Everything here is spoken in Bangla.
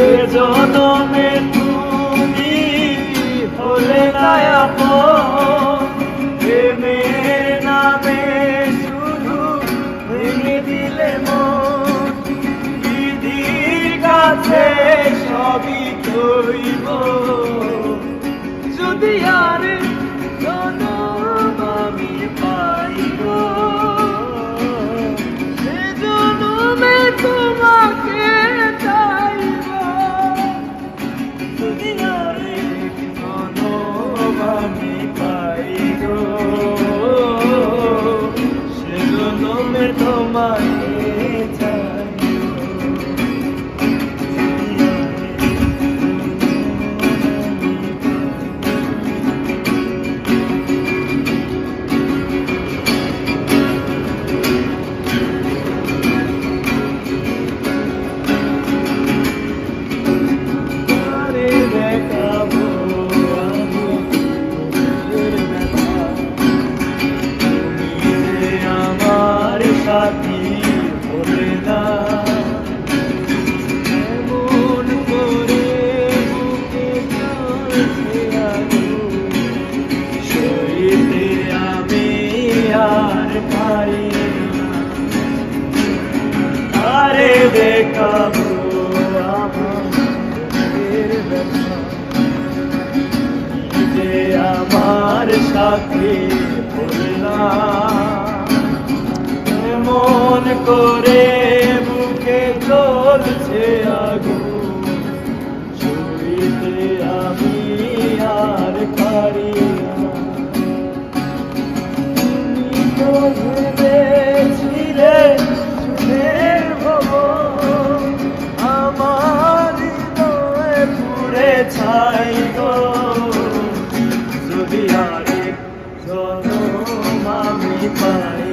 এ জনমে তুমি হলে না আপন, প্রেমের নামে শুধু ভেঙে দিলে মন। বিধির কাছে সবই কইব, যদি আর জনম আমি পাইব, সে জনমে তোমাকে চাইব। যদি আর জনম আমি পাইব, সে জনমে তোমাকে চাইব। সাথী হলে না, এমন করে বুকে জ্বলছে আগুন, সইতে আমি আর পারি না। আরে দেখাবো আমার ব্যথা, যে আমার সাথী হলে না, মন করে বুকে জ্বলছে আগুন, ছুঁইতে আমি আর পারি না। তুমি তো ভেবেছিলে সুখের ভবন, আমার হৃদয়ে পুড়ে ছাই গো। যদি আরেক জনম আমি পাই,